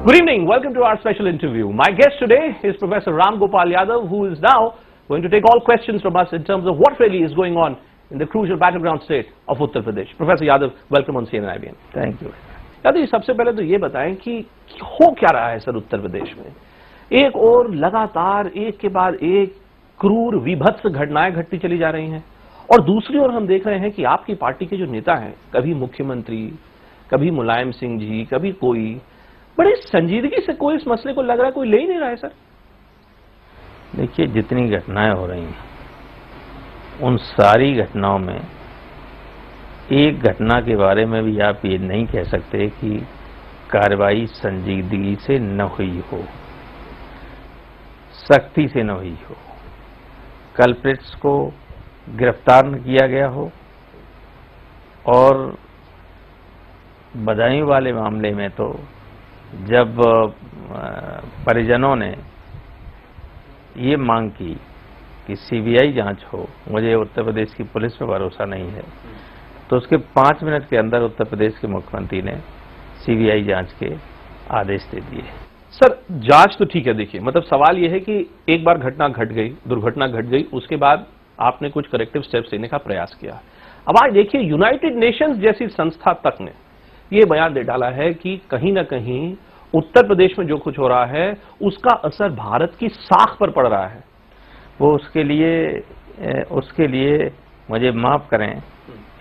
Good evening. Welcome to our special interview. My guest today is Professor Ram Gopal Yadav, who is now going to take all questions from us in terms of what really is going on in the crucial battleground state of Uttar Pradesh. Professor Yadav, welcome on CNN IBN. Thank you. Yadav ji, सबसे पहले तो ये बताएं कि हो क्या रहा है सर उत्तर प्रदेश में। एक और लगातार एक के बाद एक क्रूर विभत्स घटनाएं घटती चली जा रही हैं और दूसरी ओर हम देख रहे हैं कि आपकी पार्टी के जो नेता हैं, कभी मुख्यमंत्री, कभी मुलायम सिंह जी, कभी कोई, बड़ी संजीदगी से कोई इस मसले को लग रहा है कोई ले ही नहीं रहा है सर। देखिए, जितनी घटनाएं हो रही हैं उन सारी घटनाओं में एक घटना के बारे में भी आप ये नहीं कह सकते कि कार्रवाई संजीदगी से न हुई हो, सख्ती से न हुई हो, कल्प्रिट्स को गिरफ्तार न किया गया हो। और बदायूं वाले मामले में तो जब परिजनों ने ये मांग की कि सीबीआई जांच हो, मुझे उत्तर प्रदेश की पुलिस पर भरोसा नहीं है, तो उसके 5 मिनट के अंदर उत्तर प्रदेश के मुख्यमंत्री ने सीबीआई जांच के आदेश दे दिए। सर, जांच तो ठीक है, देखिए मतलब सवाल यह है कि एक बार घटना घट गई, दुर्घटना घट गई, उसके बाद आपने कुछ करेक्टिव स्टेप्स लेने का प्रयास किया। अब आज देखिए, यूनाइटेड नेशंस जैसी संस्था तक ने ये बयान दे डाला है कि कहीं ना कहीं उत्तर प्रदेश में जो कुछ हो रहा है उसका असर भारत की साख पर पड़ रहा है। वो उसके लिए मुझे माफ करें,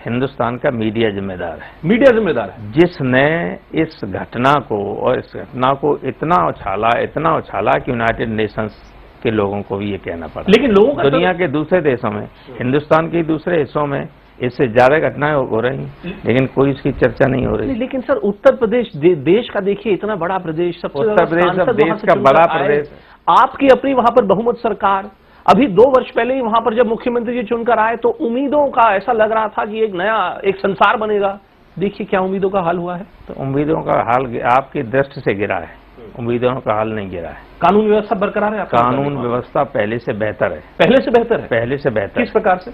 हिंदुस्तान का मीडिया जिम्मेदार है। मीडिया जिम्मेदार है, जिसने इस घटना को इतना उछाला कि यूनाइटेड नेशंस के लोगों को भी ये कहना पड़ा। लेकिन लोगों का दुनिया के दूसरे देशों में, हिंदुस्तान के दूसरे हिस्सों में इससे ज्यादा घटनाएं हो रही, लेकिन कोई इसकी चर्चा नहीं हो रही। लेकिन सर, उत्तर प्रदेश देश का देखिए, इतना बड़ा प्रदेश, सबसे उत्तर प्रदेश देश का बड़ा प्रदेश, आपकी अपनी वहां पर बहुमत सरकार। अभी 2 वर्ष पहले ही वहां पर जब मुख्यमंत्री जी चुनकर आए तो उम्मीदों का ऐसा लग रहा था कि एक नया एक संसार बनेगा। देखिए क्या उम्मीदों का हाल हुआ है। तो उम्मीदों का हाल आपकी दृष्टि से गिरा है, उम्मीदों का हाल नहीं गिरा है। कानून व्यवस्था बरकरार है, कानून व्यवस्था पहले से बेहतर है। पहले से बेहतर है? पहले से बेहतर। किस प्रकार से?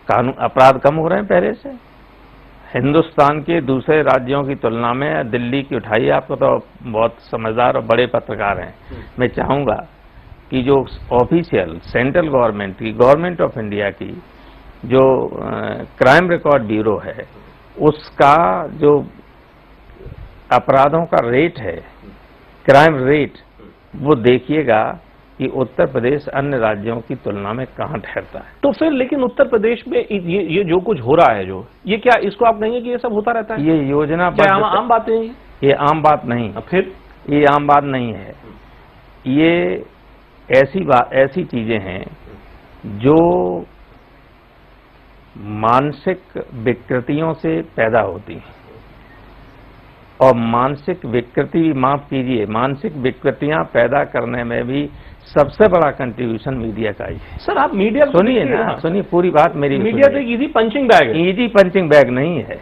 कानून अपराध कम हो रहे हैं पहले से। हिंदुस्तान के दूसरे राज्यों की तुलना में दिल्ली की उठाइए, आपको तो बहुत समझदार और बड़े पत्रकार हैं, मैं चाहूंगा कि जो ऑफिशियल सेंट्रल गवर्नमेंट की, गवर्नमेंट ऑफ इंडिया की जो क्राइम रिकॉर्ड ब्यूरो है, उसका जो अपराधों का रेट है, क्राइम रेट, वो देखिएगा कि उत्तर प्रदेश अन्य राज्यों की तुलना में कहां ठहरता है। तो फिर लेकिन उत्तर प्रदेश में ये जो कुछ हो रहा है, जो ये क्या, इसको आप कहेंगे कि ये सब होता रहता है? ये योजना आम बातें हैं? ये आम बात नहीं। फिर ये आम बात नहीं है। ये ऐसी चीजें हैं जो मानसिक विकृतियों से पैदा होती हैं, और मानसिक विकृति, माफ कीजिए, मानसिक विकृतियां पैदा करने में भी सबसे बड़ा कंट्रीब्यूशन मीडिया का ही है। सर, आप मीडिया सुनिए ना, सुनिए पूरी बात मेरी। मीडिया तो इजी पंचिंग बैग है। इजी पंचिंग बैग नहीं है।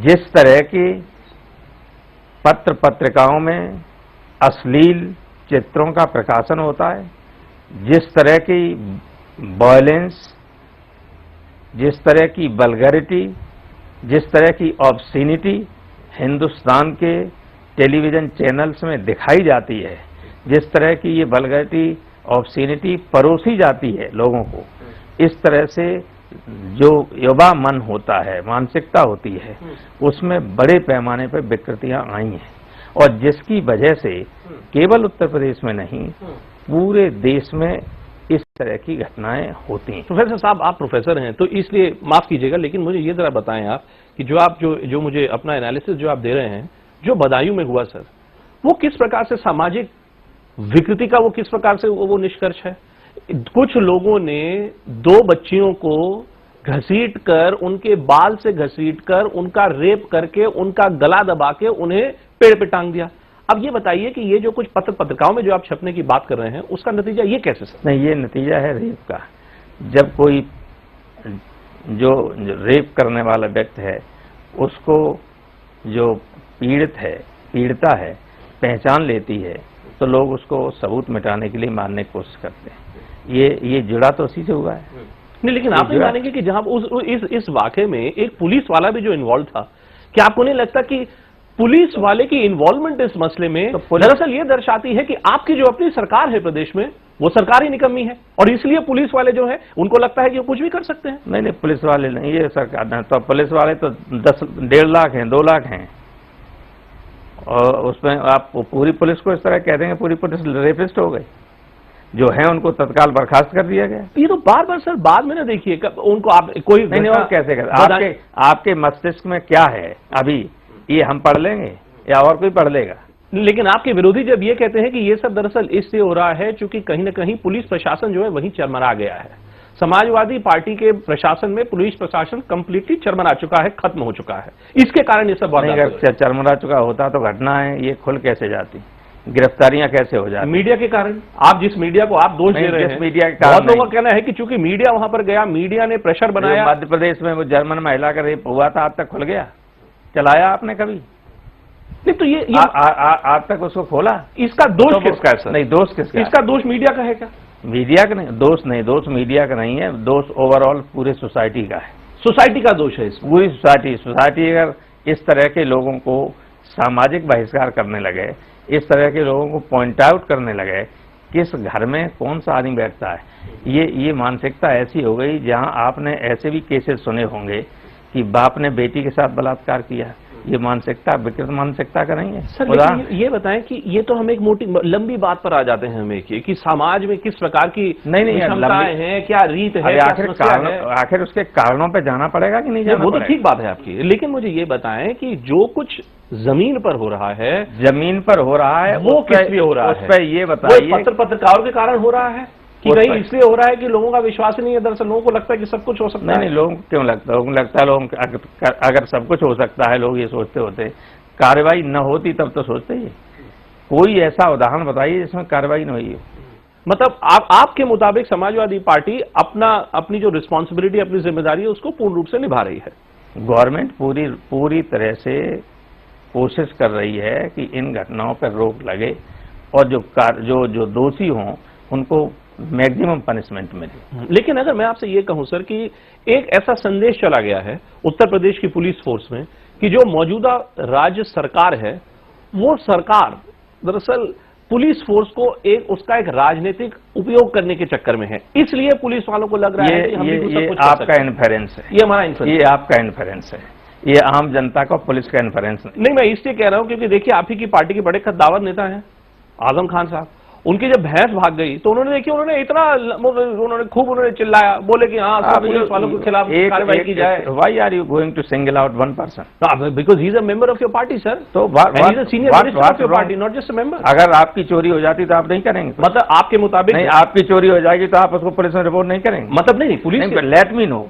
जिस तरह के पत्र पत्रिकाओं में अश्लील चित्रों का प्रकाशन होता है, जिस तरह की वायलेंस, जिस तरह की वल्गैरिटी, जिस तरह की ऑब्सीनिटी हिंदुस्तान के टेलीविजन चैनल्स में दिखाई जाती है, जिस तरह की ये वल्गैरिटी, ऑब्सीनिटी परोसी जाती है लोगों को, इस तरह से जो युवा मन होता है, मानसिकता होती है, उसमें बड़े पैमाने पर विकृतियां आई हैं, और जिसकी वजह से केवल उत्तर प्रदेश में नहीं, पूरे देश में इस तरह की घटनाएं होती हैं। प्रोफेसर साहब, आप प्रोफेसर हैं तो इसलिए माफ कीजिएगा, लेकिन मुझे ये जरा बताएं आप कि जो मुझे अपना एनालिसिस जो आप दे रहे हैं, जो बदायूं में हुआ सर, वो किस प्रकार से सामाजिक विकृति का, वो किस प्रकार से वो निष्कर्ष है? कुछ लोगों ने 2 बच्चियों को घसीटकर, उनके बाल से घसीटकर, उनका रेप करके, उनका गला दबा के उन्हें पेड़ पे टांग दिया। अब ये बताइए कि ये जो कुछ पत्रिकाओं में जो आप छपने की बात कर रहे हैं, उसका नतीजा ये कैसे सर? नहीं, ये नतीजा है रेप का। जब कोई जो रेप करने वाला व्यक्ति है, उसको जो पीड़िता है पहचान लेती है, तो लोग उसको सबूत मिटाने के लिए मारने की कोशिश करते हैं। ये जुड़ा तो उसी से हुआ है। नहीं, लेकिन आप नहीं मानेंगे कि जहां इस वाकये में एक पुलिस वाला भी जो इन्वॉल्व था, क्या आपको नहीं लगता कि पुलिस वाले की इन्वॉल्वमेंट इस मसले में दरअसल ये दर्शाती है कि आपकी जो अपनी सरकार है प्रदेश में वो सरकार ही निकम्मी है और इसलिए पुलिस वाले जो है उनको लगता है कि वो कुछ भी कर सकते हैं। नहीं, पुलिस वाले नहीं, ये सरकार नहीं। तो पुलिस वाले तो 1.5 लाख हैं, 2 लाख हैं, और उसमें आप पूरी पुलिस को इस तरह कह देंगे पूरी पुलिस रेपिस्ट हो गई। जो है उनको तत्काल बर्खास्त कर दिया गया। ये तो बार बार सर बाद में ना देखिए उनको आप कोई नहीं और कैसे कर आपके मस्तिष्क में क्या है अभी, ये हम पढ़ लेंगे या और कोई पढ़ लेगा? लेकिन आपके विरोधी जब ये कहते हैं कि ये सब दरअसल इससे हो रहा है क्योंकि कहीं ना कहीं पुलिस प्रशासन जो है वहीं चरमरा गया है। समाजवादी पार्टी के प्रशासन में पुलिस प्रशासन कंप्लीटली चरमरा चुका है, खत्म हो चुका है, इसके कारण ये सब अगर चरमरा चुका होता तो घटना है ये खुल कैसे जाती, गिरफ्तारियां कैसे हो जाती? मीडिया के कारण। आप जिस मीडिया को आप दोष दे रहे हैं, मीडिया के कारण बहुत लोगों का कहना है कि चूंकि मीडिया वहां पर गया, मीडिया ने प्रेशर बनाया। मध्य प्रदेश में वो जर्मन महिला का रेप हुआ था, आज तक खुल गया? चलाया आपने कभी? नहीं तो ये आज तक उसको खोला? इसका दोष किसका है सर? नहीं, दोष किसका? इसका दोष मीडिया का है क्या? मीडिया का नहीं, दोष नहीं, दोष मीडिया का नहीं है, दोष ओवरऑल पूरे सोसाइटी का है। सोसाइटी का दोष है इसमें। पूरी सोसाइटी अगर इस तरह के लोगों को सामाजिक बहिष्कार करने लगे, इस तरह के लोगों को पॉइंट आउट करने लगे, किस घर में कौन सा आदमी बैठता है, ये मानसिकता ऐसी हो गई जहां आपने ऐसे भी केसेस सुने होंगे कि बाप ने बेटी के साथ बलात्कार किया। ये मानसिकता विकृत मानसिकता का नहीं है सर। लेकिन ये बताएं कि ये तो हम एक मोटी लंबी बात पर आ जाते हैं हमें कि समाज में किस प्रकार की क्षमताएं हैं, क्या रीत है, आखिर उसके कारणों पे जाना पड़ेगा कि नहीं जाना? वो तो ठीक बात है आपकी, लेकिन मुझे ये बताएं कि जो कुछ जमीन पर हो रहा है, वो किस लिए हो रहा है? उस पर ये बताइए। पत्रकारों के कारण हो रहा है कि कहीं इसलिए हो रहा है कि लोगों का विश्वास नहीं है? दरअसल लोगों को लगता है कि सब कुछ हो सकता है। नहीं, लोगों को क्यों लगता है? लोगों को लगता है लोग अगर सब कुछ हो सकता है, लोग ये सोचते होते, कार्रवाई न होती तब तो सोचते ही। कोई ऐसा उदाहरण बताइए जिसमें कार्रवाई न हुई हो। मतलब आपके मुताबिक समाजवादी पार्टी अपनी जो रिस्पॉन्सिबिलिटी, अपनी जिम्मेदारी है उसको पूर्ण रूप से निभा रही है? गवर्नमेंट पूरी तरह से कोशिश कर रही है कि इन घटनाओं पर रोक लगे और जो दोषी हों उनको मैक्सिमम पनिशमेंट मिले। लेकिन अगर मैं आपसे ये कहूं सर कि एक ऐसा संदेश चला गया है उत्तर प्रदेश की पुलिस फोर्स में कि जो मौजूदा राज्य सरकार है वो सरकार दरअसल पुलिस फोर्स को उसका एक राजनीतिक उपयोग करने के चक्कर में है, इसलिए पुलिस वालों को लग रहा है कि हम भी कुछ कर आपका इन्फेरेंस है, ये हमारा इन्फेरेंस, ये आपका इन्फेरेंस है, ये आम जनता का पुलिस का इन्फेरेंस नहीं। मैं इसलिए कह रहा हूं क्योंकि देखिए आप ही की पार्टी के बड़े कद्दावर नेता हैं आजम खान साहब। उनकी जब भैंस भाग गई तो उन्होंने देखिए खूब चिल्लाया, बोले कि हाँ पुलिस वालों के खिलाफ कार्रवाई की जाए। Why are you going to single out one person? Because he is a member of your party, sir. तो he is a senior minister of your party, not just a member. अगर आपकी चोरी हो जाती तो आप नहीं करेंगे? मतलब आपके मुताबिक नहीं, आपकी चोरी हो जाएगी तो आप उसको पुलिस में रिपोर्ट नहीं करेंगे? मतलब नहीं, पुलिस लेट मी नो,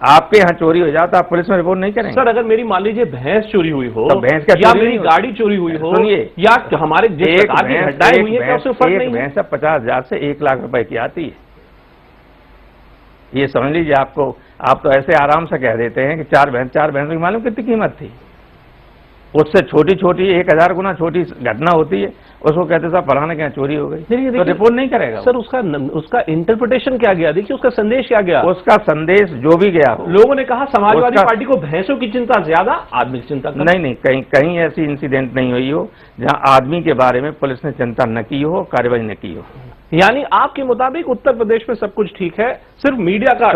आपके यहाँ चोरी हो जाता आप पुलिस में रिपोर्ट नहीं करेंगे? सर अगर मेरी मान लीजिए भैंस चोरी हुई हो तो भैंस का या मेरी गाड़ी चोरी हुई हो, सुनिए, या हमारे घटनाएं हुई है, एक भैंस 50,000 से 1 लाख रुपए की आती है। ये समझ लीजिए आप तो ऐसे आराम से कह देते हैं कि 4 भैंस की मालूम कितनी कीमत थी? उससे छोटी 1000 गुना छोटी घटना होती है, उसको कहते साहब फलाने के यहाँ चोरी हो गई, तो रिपोर्ट नहीं करेगा सर। उसका इंटरप्रिटेशन क्या गया? देखिए उसका संदेश क्या गया? उसका संदेश जो भी गया हो। लोगों ने कहा समाजवादी पार्टी को भैंसों की चिंता ज्यादा, आदमी की चिंता नहीं, कहीं ऐसी इंसिडेंट नहीं हुई हो जहां आदमी के बारे में पुलिस ने चिंता न की हो, कार्रवाई न की हो। यानी आपके मुताबिक उत्तर प्रदेश में सब कुछ ठीक है, सिर्फ मीडिया का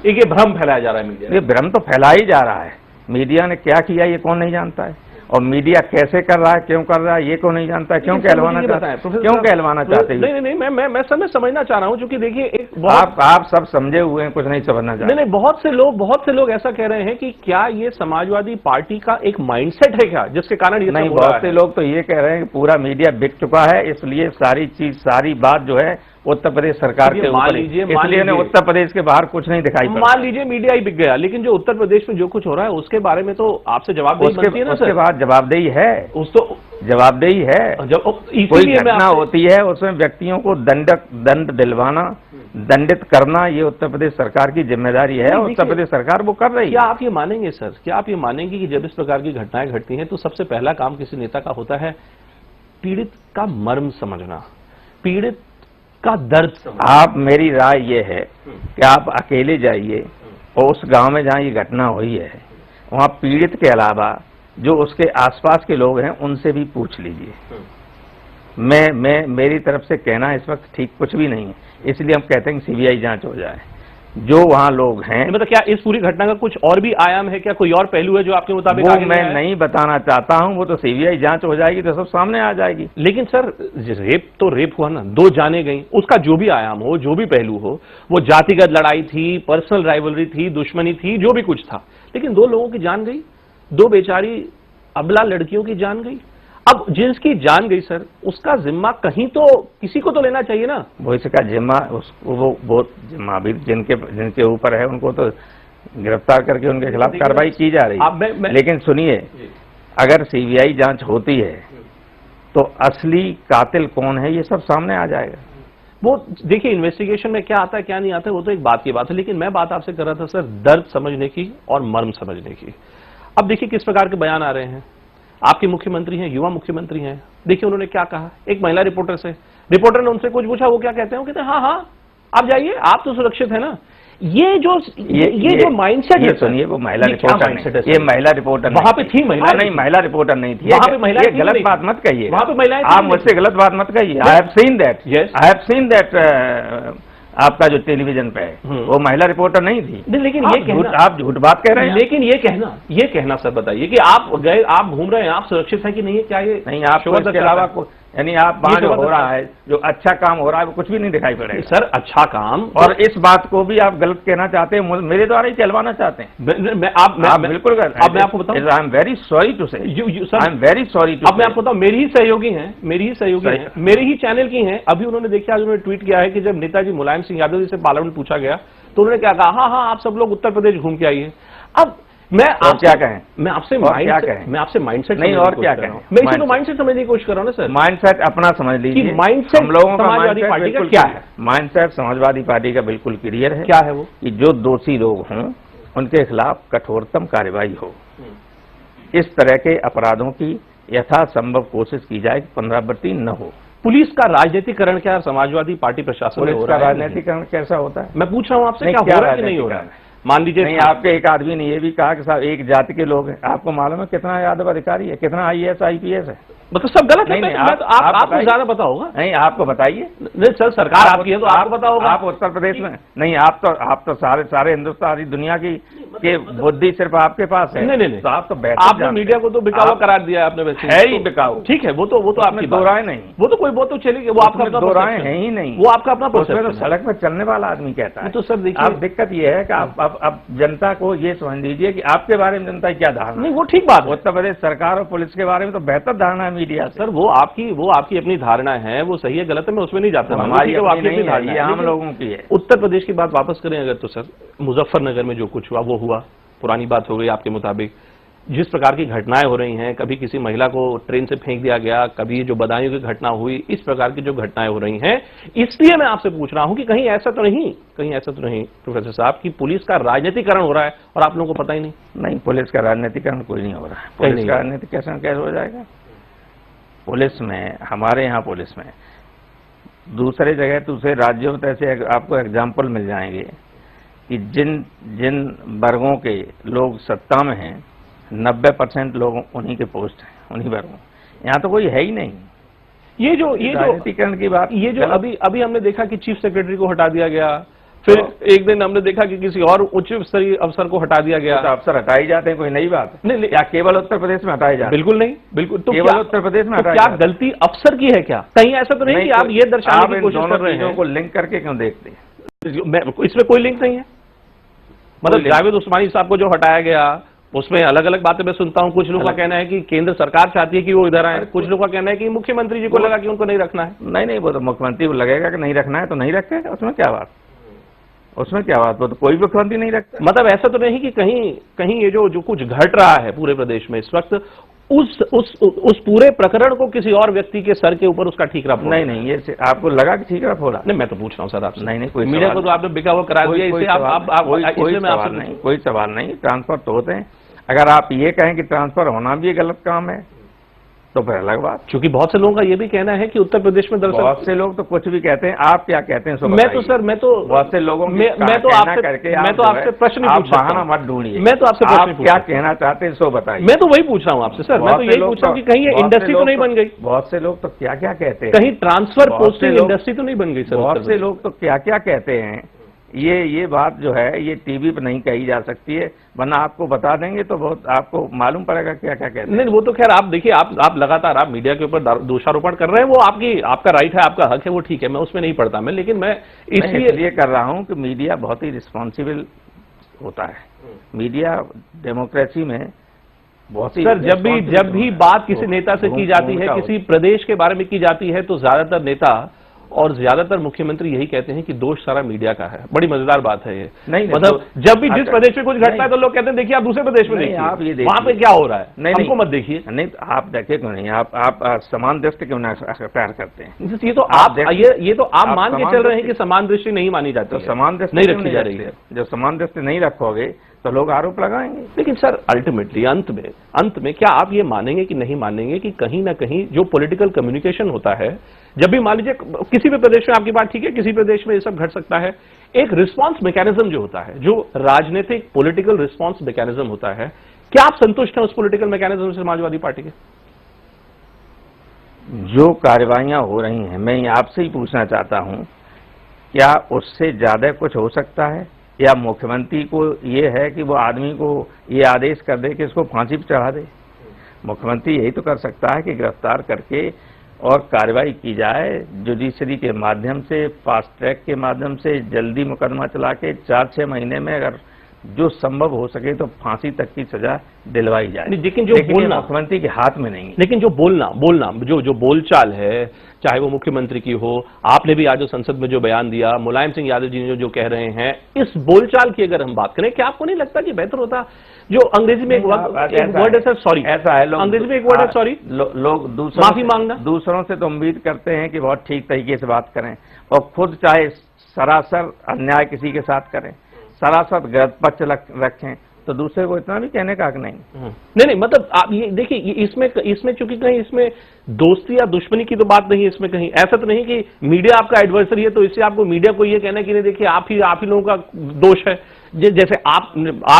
एक भ्रम फैलाया जा रहा है। मीडिया ये भ्रम तो फैला ही जा रहा है। मीडिया ने क्या किया ये कौन नहीं जानता है, और मीडिया कैसे कर रहा है, क्यों कर रहा है ये कौन नहीं जानता है, क्यों कहलवाना चाहते हैं? मैं समझना चाह रहा हूं, क्योंकि देखिए आप सब समझे हुए हैं, कुछ नहीं समझना चाहते। नहीं, बहुत से लोग ऐसा कह रहे हैं कि क्या ये समाजवादी पार्टी का एक माइंडसेट है क्या, जिसके कारण ये नहीं, बहुत से लोग तो ये कह रहे हैं कि पूरा मीडिया बिक चुका है, इसलिए सारी बात जो है उत्तर प्रदेश सरकार के ऊपर, इसलिए उत्तर प्रदेश के बाहर कुछ नहीं दिखाई पड़ा। मान लीजिए मीडिया ही बिक गया, लेकिन जो उत्तर प्रदेश में जो कुछ हो रहा है उसके बारे में तो आपसे जवाबदेही बनती है ना सर? उसके बाद जवाबदेही है, जब कोई घटना होती है उसमें व्यक्तियों को दंड दिलवाना, दंडित करना, ये उत्तर प्रदेश सरकार की जिम्मेदारी है, उत्तर प्रदेश सरकार वो कर रही है। क्या आप ये मानेंगे सर, क्या आप ये मानेंगे कि जब इस प्रकार की घटनाएं घटती हैं तो सबसे पहला काम किसी नेता का होता है पीड़ित का मर्म समझना, पीड़ित का दर्द समझना? आप, मेरी राय ये है कि आप अकेले जाइए और उस गांव में जहां ये घटना हुई है वहां पीड़ित के अलावा जो उसके आसपास के लोग हैं उनसे भी पूछ लीजिए। मेरी तरफ से कहना इस वक्त ठीक कुछ भी नहीं है, इसलिए हम कहते हैं कि सीबीआई जांच हो जाए। जो वहां लोग हैं, मतलब क्या इस पूरी घटना का कुछ और भी आयाम है क्या, कोई और पहलू है जो आपके मुताबिक वो आगे मैं आया? नहीं बताना चाहता हूं, वो तो सीबीआई जांच हो जाएगी तो सब सामने आ जाएगी। लेकिन सर रेप तो रेप हुआ ना, 2 जाने गई, उसका जो भी आयाम हो, जो भी पहलू हो, वो जातिगत लड़ाई थी, पर्सनल राइवलरी थी, दुश्मनी थी, जो भी कुछ था, लेकिन 2 लोगों की जान गई, 2 बेचारी अबला लड़कियों की जान गई। अब जिसकी जान गई सर, उसका जिम्मा कहीं तो किसी को तो लेना चाहिए ना। वो इसका जिम्मा वो बहुत जिम्मा भी जिनके ऊपर है उनको तो गिरफ्तार करके उनके खिलाफ कार्रवाई की जा रही है। लेकिन सुनिए, अगर सीबीआई जांच होती है तो असली कातिल कौन है ये सब सामने आ जाएगा। वो देखिए इन्वेस्टिगेशन में क्या आता है क्या नहीं आता है वो तो एक बात की बात है, लेकिन मैं बात आपसे कर रहा था सर दर्द समझने की और मर्म समझने की। अब देखिए किस प्रकार के बयान आ रहे हैं, आपके मुख्यमंत्री हैं, युवा मुख्यमंत्री हैं, देखिए उन्होंने क्या कहा एक महिला रिपोर्टर से, रिपोर्टर ने उनसे कुछ पूछा, वो क्या कहते हैं, वो कहते हैं हाँ हाँ आप जाइए, आप तो सुरक्षित है ना। ये जो माइंडसेट है, सुनिए, वो महिला रिपोर्टर नहीं, ये महिला रिपोर्टर वहां पे थी महिला नहीं, महिला रिपोर्टर नहीं थी, वहां पे महिला गलत बात मत कहिए, वहां पे महिलाएं, आप मुझसे गलत बात मत कहिए। आई हैव सीन दैट आपका जो टेलीविजन पे है वो महिला रिपोर्टर नहीं थी। लेकिन ये कहना, आप झूठ बात कह रहे हैं। लेकिन ये कहना सर बताइए कि आप गए, आप घूम रहे हैं, आप सुरक्षित है कि नहीं है, क्या ये नहीं आपको इसके अलावा यानी आप वहां जो हो रहा है, जो अच्छा काम हो रहा है वो कुछ भी नहीं दिखाई पड़ेगा सर। अच्छा काम, और इस बात को भी आप गलत कहना चाहते हैं, मेरे द्वारा ही कहलवाना चाहते हैं। आप बिल्कुल कर। अब मैं आपको बताऊं, I am very sorry to say, I am very sorry to. अब मैं आपको बताऊं, मेरी ही सहयोगी हैं, मेरे ही चैनल की हैं। अभी उन्होंने देखिए, आज उन्होंने ट्वीट किया है कि जब नेताजी मुलायम सिंह यादव जी से पार्लियामेंट पूछा गया तो उन्होंने क्या कहा, हाँ हाँ आप सब लोग उत्तर प्रदेश घूम के आइए। अब मैं आप क्या कहें, मैं आपसे माइंडसेट नहीं और क्या कहें, मैं इसे तो माइंडसेट समझने की कोशिश कर रहा हूं ना सर। माइंडसेट अपना समझ लीजिए, माइंडसेट हम लोगों का समाजवादी पार्टी का क्या है। माइंडसेट समाजवादी पार्टी का बिल्कुल क्लियर है। क्या है वो, कि जो दोषी लोग हों उनके खिलाफ कठोरतम कार्रवाई हो, इस तरह के अपराधों की यथासंभव कोशिश की जाए कि पुनरावृत्ति न हो। पुलिस का राजनीतिकरण क्या समाजवादी पार्टी प्रशासन में हो रहा है, राजनीतिकरण कैसा होता है, मैं पूछ रहा हूं आपसे, क्या हो रहा है कि नहीं हो रहा है। मान लीजिए नहीं, आपके एक आदमी ने ये भी कहा कि साहब एक जाति के लोग हैं, आपको मालूम है कितना यादव अधिकारी है, कितना IAS IPS है, मतलब सब गलत है। नहीं, आपको ज्यादा पता होगा। नहीं आपको बताइए, नहीं सर सरकार आपकी है तो आपको पता होगा। आप उत्तर प्रदेश में नहीं, आप तो सारे हिंदुस्तान दुनिया की बुद्धि सिर्फ आपके पास है। नहीं तो आप तो बेहतर, आपने मीडिया को तो बिकाऊ करार दिया आपने, वैसे है ही बिकाऊ, ठीक है, वो तो आपकी दो राय नहीं, वो तो कोई वो तो चलेगी, वो आपका अपना दो राय है ही नहीं, वो आपका अपना परसेप्शन है। सड़क पर चलने वाला आदमी कहता है। तो सर देखिए, आप दिक्कत ये है कि आप जनता को ये समझ लीजिए कि आपके बारे में जनता की क्या धारणा। नहीं वो ठीक बात है, उत्तर प्रदेश सरकार और पुलिस के बारे में तो बेहतर धारणा है मीडिया। सर वो आपकी अपनी धारणा है, वो सही है गलत है मैं उसमें नहीं जाता, हमारी अपनी धारणा है, आम लोगों की है। उत्तर प्रदेश की बात वापस करें अगर तो सर मुजफ्फरनगर में जो कुछ हुआ वो हुआ, पुरानी बात हो गई आपके मुताबिक। जिस प्रकार की घटनाएं हो रही हैं, कभी किसी महिला को ट्रेन से फेंक दिया गया, कभी जो बदायूं की घटना हुई, इस प्रकार की जो घटनाएं हो रही हैं, इसलिए मैं आपसे पूछ रहा हूं कि कहीं ऐसा तो नहीं प्रोफेसर साहब की पुलिस का राजनीतिकरण हो रहा है और आप लोगों को पता ही नहीं। नहीं, पुलिस का राजनीतिकरण कोई नहीं हो रहा है। पुलिस का राजनीतिकरण कैसे हो जाएगा। पुलिस में, हमारे यहाँ पुलिस में, दूसरे जगह दूसरे राज्यों में तो ऐसे आपको एग्जाम्पल मिल जाएंगे कि जिन वर्गों के लोग सत्ता में हैं 90% लोग उन्हीं के पोस्ट हैं, उन्हीं वर्गों। यहाँ तो कोई है ही नहीं। ये जो राजनीतिकरण की बात, ये जो अभी हमने देखा कि चीफ सेक्रेटरी को हटा दिया गया, फिर एक दिन हमने देखा कि किसी और उच्च स्तरीय अफसर को हटा दिया गया। तो अफसर हटाई जाते हैं, कोई नई बात नहीं। या केवल उत्तर प्रदेश में हटाए जाते? बिल्कुल नहीं, बिल्कुल। तो केवल उत्तर प्रदेश में हटाए? क्या गलती अफसर की है क्या? कहीं ऐसा तो नहीं कि आप ये दर्शाने की कोशिश कर रहे हैं? को लिंक करके क्यों देखते हैं? इसमें कोई लिंक नहीं है। मतलब जावेद उस्मानी साहब को जो हटाया गया उसमें अलग अलग बातें मैं सुनता हूं। कुछ लोगों का कहना है कि केंद्र सरकार चाहती है कि वो इधर आए, कुछ लोगों का कहना है कि मुख्यमंत्री जी को लगा कि उनको नहीं रखना है। नहीं, वो तो मुख्यमंत्री को लगेगा कि नहीं रखना है तो नहीं रखेगा, उसमें क्या बात, वो तो कोई मुख्यमंत्री नहीं रखता। मतलब ऐसा तो नहीं कि कहीं ये जो कुछ घट रहा है पूरे प्रदेश में इस वक्त, उस पूरे प्रकरण को किसी और व्यक्ति के सर के ऊपर उसका ठीकरा फोड़ा? नहीं, ये आपको लगा कि ठीकरा फोड़ा? नहीं, मैं तो पूछ रहा हूं सर आपसे। नहीं, कोई मीडिया को तो आपने बिका हुआ करा दिया, इससे कोई सवाल नहीं। ट्रांसफर तो होते हैं। अगर आप ये कहें कि ट्रांसफर होना भी गलत काम है तो फिर अलग बात। क्योंकि बहुत से लोगों का ये भी कहना है कि उत्तर प्रदेश में दरअसल बहुत से लोग तो कुछ भी कहते हैं, आप क्या कहते हैं? मैं तो सर बहुत से लोगों मैं तो आपसे प्रश्न नहीं पूछ सकता, बहाना मत ढूंढिए। मैं तो आपसे प्रश्न क्या कहना चाहते हैं सो बताइए। मैं तो वही पूछ रहा हूँ आपसे सर, मैं तो यही पूछ रहा हूँ कि कहीं ये इंडस्ट्री तो नहीं बन गई? बहुत से लोग तो क्या क्या कहते हैं, कहीं ट्रांसफर पोस्टिंग इंडस्ट्री तो नहीं बन गई सर? बहुत से लोग तो क्या क्या कहते हैं। ये बात जो है ये टीवी पर नहीं कही जा सकती है, वरना आपको बता देंगे तो बहुत आपको मालूम पड़ेगा क्या क्या कहते हैं। नहीं, वो तो खैर आप देखिए, आप लगातार आप मीडिया के ऊपर दोषारोपण कर रहे हैं, वो आपका राइट है, आपका हक है, वो ठीक है, मैं उसमें नहीं पड़ता मैं, लेकिन मैं इसलिए कर रहा हूं कि मीडिया बहुत ही रिस्पॉन्सिबल होता है। मीडिया डेमोक्रेसी में बहुत ही सर जब भी बात किसी नेता से की जाती है, किसी प्रदेश के बारे में की जाती है, तो ज्यादातर नेता और ज्यादातर मुख्यमंत्री यही कहते हैं कि दोष सारा मीडिया का है। बड़ी मजेदार बात है ये। नहीं, मतलब जब भी जिस प्रदेश में कुछ घटता है तो लोग कहते हैं देखिए आप दूसरे प्रदेश में देखिए, आप ये देखिए वहां पे क्या हो रहा है, हमको मत देखिए। नहीं, आप देखे क्यों नहीं? आप समान दृष्टि क्यों ना प्यार करते हैं? ये तो आप मान के चल रहे हैं कि समान दृष्टि नहीं मानी जाती, तो समान दृष्टि नहीं रखी जा रही है। जब समान दृष्टि नहीं रखोगे तो लोग आरोप लगाएंगे। लेकिन सर अल्टीमेटली अंत में क्या आप ये मानेंगे कि नहीं मानेंगे कि कहीं ना कहीं जो पॉलिटिकल कम्युनिकेशन होता है, जब भी मान लीजिए किसी भी प्रदेश में, आपकी बात ठीक है, किसी प्रदेश में ये सब घट सकता है, एक रिस्पांस मैकेनिज्म जो होता है, जो राजनीतिक पॉलिटिकल रिस्पांस मैकेनिज्म होता है, क्या आप संतुष्ट हैं उस पॉलिटिकल मैकेनिज्म से समाजवादी पार्टी के? जो कार्रवाइयां हो रही हैं, मैं आपसे ही पूछना चाहता हूं, क्या उससे ज्यादा कुछ हो सकता है? या मुख्यमंत्री को ये है कि वो आदमी को ये आदेश कर दे कि इसको फांसी पर चढ़ा दे? मुख्यमंत्री यही तो कर सकता है कि गिरफ्तार करके और कार्रवाई की जाए, जुडिशरी के माध्यम से, फास्ट ट्रैक के माध्यम से, जल्दी मुकदमा चला के 4-6 महीने में अगर जो संभव हो सके तो फांसी तक की सजा दिलवाई जाए। लेकिन जो बोलना मुख्यमंत्री के हाथ में नहीं है। लेकिन जो बोलना जो बोलचाल है, चाहे वो मुख्यमंत्री की हो, आपने भी आज जो संसद में जो बयान दिया, मुलायम सिंह यादव जी ने जो कह रहे हैं, इस बोलचाल की अगर हम बात करें, क्या आपको नहीं लगता कि बेहतर होता? जो अंग्रेजी में एक वर्ड है सर, सॉरी, ऐसा है, अंग्रेजी में एक वर्ड है सॉरी, लोग माफी मांगना। दूसरों से तो उम्मीद करते हैं कि बहुत ठीक तरीके से बात करें, और खुद चाहे सरासर अन्याय किसी के साथ करें, सरासर गलत पक्ष रखें, तो दूसरे को इतना भी कहने का हक नहीं। नहीं, मतलब आप ये देखिए, इसमें चूंकि कहीं इसमें दोस्ती या दुश्मनी की तो बात नहीं है, इसमें कहीं ऐसा तो नहीं कि मीडिया आपका एडवर्सरी है तो इससे आपको मीडिया को ये कहना है कि नहीं देखिए आप ही लोगों का दोष है। जैसे आप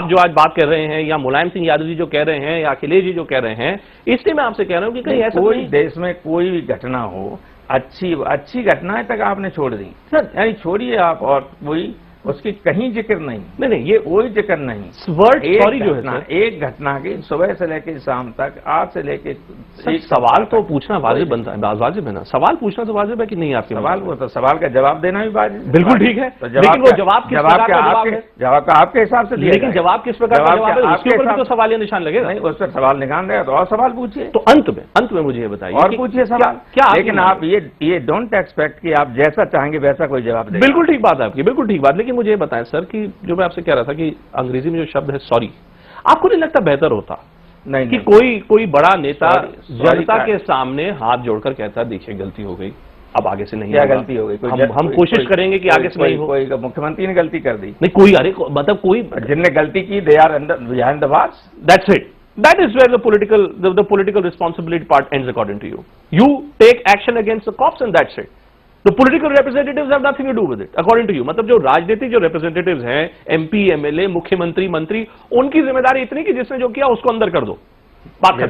जो आज बात कर रहे हैं, या मुलायम सिंह यादव जी जो कह रहे हैं, या अखिलेश जी जो कह रहे हैं, इसलिए मैं आपसे कह रहा हूं कि कहीं ऐसा कोई देश में कोई भी घटना हो, अच्छी घटनाएं तक आपने छोड़ दी सर, यानी छोड़िए आप, और वही उसकी कहीं जिक्र नहीं, ये कोई जिक्र नहीं। वर्ड सॉरी जो है सर, एक घटना की सुबह से लेकर शाम तक, आज से लेकर सवाल तो पूछना वाजिब बनता है, वाजिब है ना, सवाल पूछना तो वाजिब है कि नहीं? आपके सवाल वो तो सवाल का जवाब देना भी वाजिब, बिल्कुल ठीक है, लेकिन वो जवाब किस प्रकार का जवाब है? जवाब का आपके हिसाब से, लेकिन जवाब किस प्रकार का जवाब है, उसके ऊपर भी तो सवाल या निशान लगेगा। नहीं, उस पर सवाल निशान रहेगा तो और सवाल पूछिए। तो अंत में मुझे ये बताइए, और पूछिए सवाल क्या, लेकिन आप ये डोंट एक्सपेक्ट कि आप जैसा चाहेंगे वैसा कोई जवाब दें। बिल्कुल ठीक बात है आपकी, बिल्कुल ठीक बात। लेकिन मुझे ये बताएं सर कि जो मैं आपसे कह रहा था कि अंग्रेजी में जो शब्द है सॉरी, आपको नहीं लगता बेहतर होता नहीं कि कोई बड़ा नेता जनता के सामने हाथ जोड़कर कहता देखिए गलती हो गई, अब आगे से नहीं? क्या गलती हो गई? हम कोशिश करेंगे कि आगे से नहीं हो। कोई मुख्यमंत्री ने गलती कर दी? नहीं, कोई, अरे मतलब कोई जिनने गलती की they are behind the bars, that's it, that is where the political responsibility part ends according to you. You take action against the cops and that's it. The political representatives have nothing to do with it, according to you. मतलब जो राजनीतिक जो representatives हैं, MP, MLA, मुख्यमंत्री, मंत्री, उनकी जिम्मेदारी इतनी कि जिसने जो किया उसको अंदर कर दो, बात खत्म।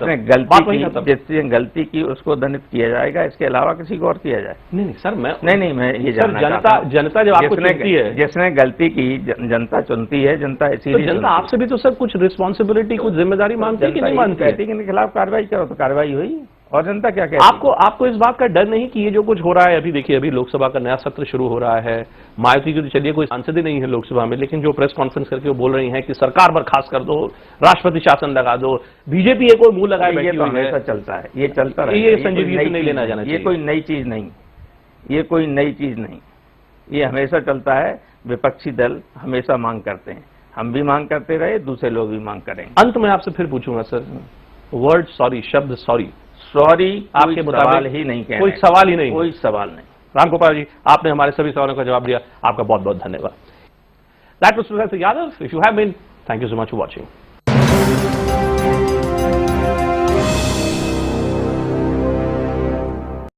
जिसने गलती की उसको दंडित किया जाएगा, इसके अलावा किसी को और किया जाए? नहीं सर, मैं ये जानना चाहता हूं, जनता जब आपको चुनती है, जिसने गलती की जनता चुनती है, जनता इसीलिए जनता आपसे भी तो सर कुछ रिस्पॉन्सिबिलिटी, कुछ जिम्मेदारी मांगती है कि नहीं मानती? के खिलाफ कार्रवाई करो तो कार्रवाई हुई, और जनता क्या कहती है? आपको इस बात का डर नहीं कि ये जो कुछ हो रहा है, अभी देखिए अभी लोकसभा का नया सत्र शुरू हो रहा है, मायावती की तो चलिए कोई सांसद ही नहीं है लोकसभा में, लेकिन जो प्रेस कॉन्फ्रेंस करके वो बोल रही हैं कि सरकार बर्खास्त कर दो, राष्ट्रपति शासन लगा दो, बीजेपी ये कोई मुंह लगाए बैठी हुई है। ऐसा चलता है, ये चलता है, ये संजीदगी से नहीं लेना जाना चाहिए। ये कोई नई चीज नहीं, ये कोई नई चीज नहीं, ये हमेशा चलता है। विपक्षी दल हमेशा मांग करते हैं, हम भी मांग करते रहे, दूसरे लोग भी मांग करेंगे। अंत में आपसे फिर पूछूंगा सर, वर्ड सॉरी, शब्द सॉरी आपके मुताबिक ही नहीं, कोई सवाल ही नहीं, कोई सवाल नहीं। राम गोपाल जी, आपने हमारे सभी सवालों का जवाब दिया, आपका बहुत बहुत धन्यवाद। That was Professor Yadav. If you have been, thank you so much for watching.